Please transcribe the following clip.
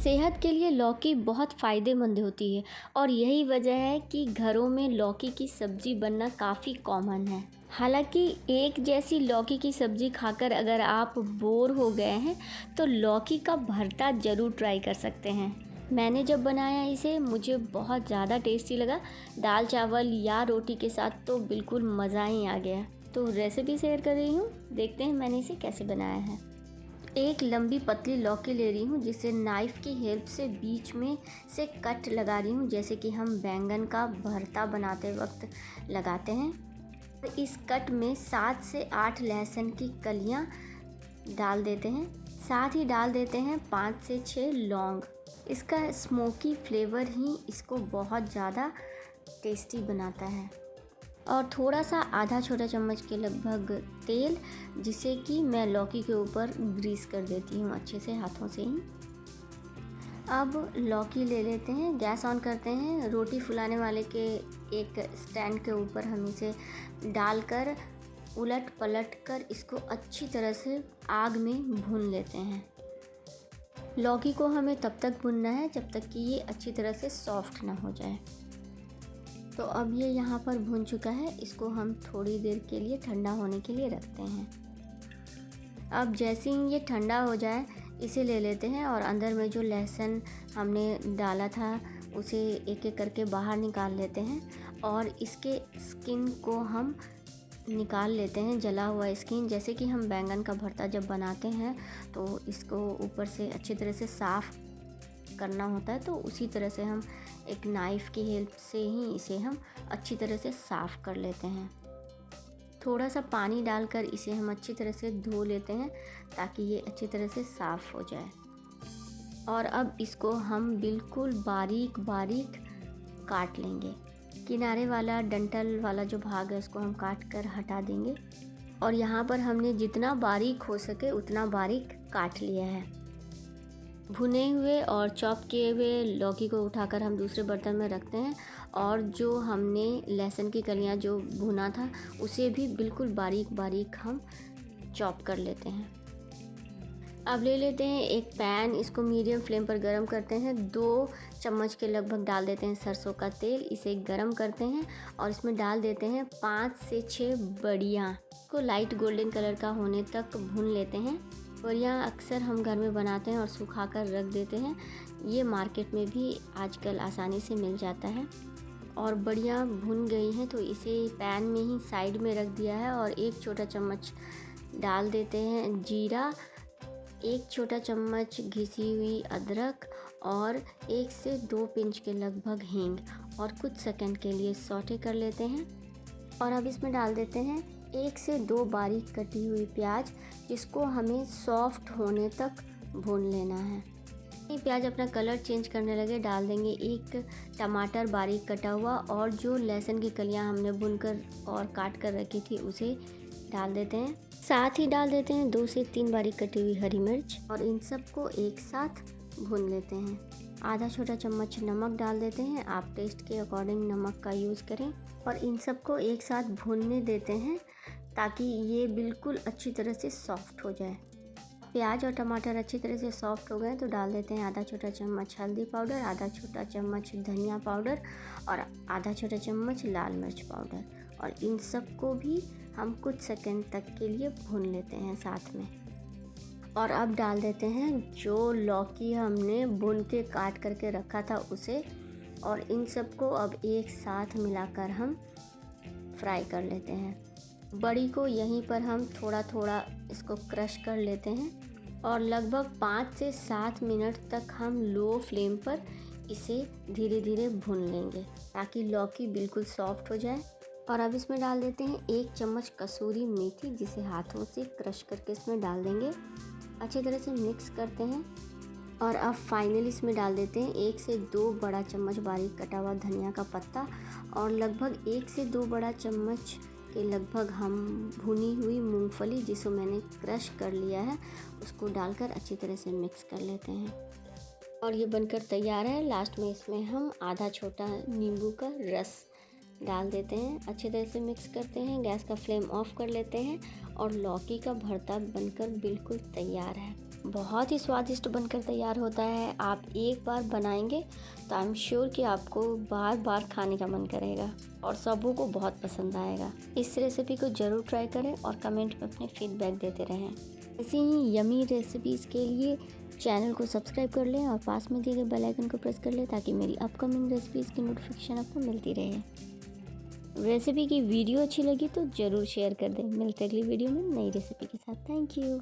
सेहत के लिए लौकी बहुत फ़ायदेमंद होती है और यही वजह है कि घरों में लौकी की सब्ज़ी बनना काफ़ी कॉमन है। हालांकि एक जैसी लौकी की सब्ज़ी खाकर अगर आप बोर हो गए हैं तो लौकी का भरता ज़रूर ट्राई कर सकते हैं। मैंने जब बनाया इसे मुझे बहुत ज़्यादा टेस्टी लगा। दाल चावल या रोटी के साथ तो बिल्कुल मज़ा ही आ गया। तो रेसिपी शेयर कर रही हूँ, देखते हैं मैंने इसे कैसे बनाया है। एक लंबी पतली लौकी ले रही हूँ जिसे नाइफ़ की हेल्प से बीच में से कट लगा रही हूँ, जैसे कि हम बैंगन का भरता बनाते वक्त लगाते हैं। तो इस कट में 7 से 8 लहसुन की कलियाँ डाल देते हैं। साथ ही डाल देते हैं 5 से 6 लौंग। इसका स्मोकी फ्लेवर ही इसको बहुत ज़्यादा टेस्टी बनाता है। और थोड़ा सा आधा छोटा चम्मच के लगभग तेल, जिसे कि मैं लौकी के ऊपर ग्रीस कर देती हूँ अच्छे से हाथों से ही। अब लौकी ले लेते हैं, गैस ऑन करते हैं। रोटी फुलाने वाले के एक स्टैंड के ऊपर हम इसे डालकर उलट पलट कर इसको अच्छी तरह से आग में भून लेते हैं। लौकी को हमें तब तक भूनना है जब तक कि ये अच्छी तरह से सॉफ्ट ना हो जाए। तो अब ये यहाँ पर भून चुका है, इसको हम थोड़ी देर के लिए ठंडा होने के लिए रखते हैं। अब जैसे ही ये ठंडा हो जाए इसे ले लेते हैं और अंदर में जो लहसुन हमने डाला था उसे एक एक करके बाहर निकाल लेते हैं और इसके स्किन को हम निकाल लेते हैं, जला हुआ स्किन। जैसे कि हम बैंगन का भरता जब बनाते हैं तो इसको ऊपर से अच्छी तरह से साफ़ करना होता है, तो उसी तरह से हम एक नाइफ़ की हेल्प से ही इसे हम अच्छी तरह से साफ़ कर लेते हैं। थोड़ा सा पानी डालकर इसे हम अच्छी तरह से धो लेते हैं ताकि ये अच्छी तरह से साफ़ हो जाए। और अब इसको हम बिल्कुल बारीक बारीक काट लेंगे। किनारे वाला डंठल वाला जो भाग है उसको हम काट कर हटा देंगे। और यहाँ पर हमने जितना बारीक हो सके उतना बारीक काट लिया है। भुने हुए और चॉप किए हुए लौकी को उठाकर हम दूसरे बर्तन में रखते हैं और जो हमने लहसुन की कलियां जो भुना था उसे भी बिल्कुल बारीक बारीक हम चॉप कर लेते हैं। अब ले लेते हैं एक पैन, इसको मीडियम फ्लेम पर गरम करते हैं। 2 चम्मच के लगभग डाल देते हैं सरसों का तेल। इसे गरम करते हैं और इसमें डाल देते हैं 5 से 6 बड़ियाँ को लाइट गोल्डन कलर का होने तक भून लेते हैं। बड़ियाँ अक्सर हम घर में बनाते हैं और सुखा कर रख देते हैं। ये मार्केट में भी आजकल आसानी से मिल जाता है। और बड़ियाँ भुन गई हैं तो इसे पैन में ही साइड में रख दिया है और 1 छोटा चम्मच डाल देते हैं जीरा, 1 छोटा चम्मच घिसी हुई अदरक और 1 से 2 पिंच के लगभग हींग और कुछ सेकंड के लिए सौटे कर लेते हैं। और अब इसमें डाल देते हैं 1 से 2 बारीक कटी हुई प्याज, जिसको हमें सॉफ्ट होने तक भून लेना है। ये प्याज अपना कलर चेंज करने लगे डाल देंगे 1 टमाटर बारीक कटा हुआ और जो लहसुन की कलियां हमने भूनकर और काट कर रखी थी उसे डाल देते हैं। साथ ही डाल देते हैं 2 से 3 बारीक कटी हुई हरी मिर्च और इन सबको एक साथ भून लेते हैं। आधा छोटा चम्मच नमक डाल देते हैं, आप टेस्ट के अकॉर्डिंग नमक का यूज़ करें। और इन सबको एक साथ भूनने देते हैं ताकि ये बिल्कुल अच्छी तरह से सॉफ्ट हो जाए। प्याज और टमाटर अच्छी तरह से सॉफ्ट हो गए तो डाल देते हैं आधा छोटा चम्मच हल्दी पाउडर, आधा छोटा चम्मच धनिया पाउडर और आधा छोटा चम्मच लाल मिर्च पाउडर। और इन सबको भी हम कुछ सेकंड तक के लिए भून लेते हैं साथ में। और अब डाल देते हैं जो लौकी हमने भून के काट करके रखा था उसे, और इन सबको अब एक साथ मिलाकर हम फ्राई कर लेते हैं। बड़ी को यहीं पर हम थोड़ा थोड़ा इसको क्रश कर लेते हैं और लगभग 5 से 7 मिनट तक हम लो फ्लेम पर इसे धीरे धीरे भून लेंगे ताकि लौकी बिल्कुल सॉफ्ट हो जाए। और अब इसमें डाल देते हैं 1 चम्मच कसूरी मेथी, जिसे हाथों से क्रश करके इसमें डाल देंगे। अच्छी तरह से मिक्स करते हैं और अब फाइनली इसमें डाल देते हैं 1 से 2 बड़ा चम्मच बारीक कटा हुआ धनिया का पत्ता और लगभग 1 से 2 बड़ा चम्मच के लगभग हम भुनी हुई मूंगफली, जिसको मैंने क्रश कर लिया है, उसको डालकर अच्छी तरह से मिक्स कर लेते हैं। और ये बनकर तैयार है। लास्ट में इसमें हम आधा छोटा नींबू का रस डाल देते हैं, अच्छी तरह से मिक्स करते हैं, गैस का फ्लेम ऑफ कर लेते हैं और लौकी का भरता बनकर बिल्कुल तैयार है। बहुत ही स्वादिष्ट बनकर तैयार होता है। आप एक बार बनाएंगे तो आई एम श्योर कि आपको बार बार खाने का मन करेगा और सबों को बहुत पसंद आएगा। इस रेसिपी को ज़रूर ट्राई करें और कमेंट में अपने फीडबैक देते रहें। ऐसी ही यमी रेसिपीज़ के लिए चैनल को सब्सक्राइब कर लें और पास में दिए गए बेल आइकन को प्रेस कर लें ताकि मेरी अपकमिंग रेसिपीज़ की नोटिफिकेशन आपको मिलती रहे। रेसिपी की वीडियो अच्छी लगी तो ज़रूर शेयर कर दें। मिलते अगली वीडियो में नई रेसिपी के साथ। Thank you.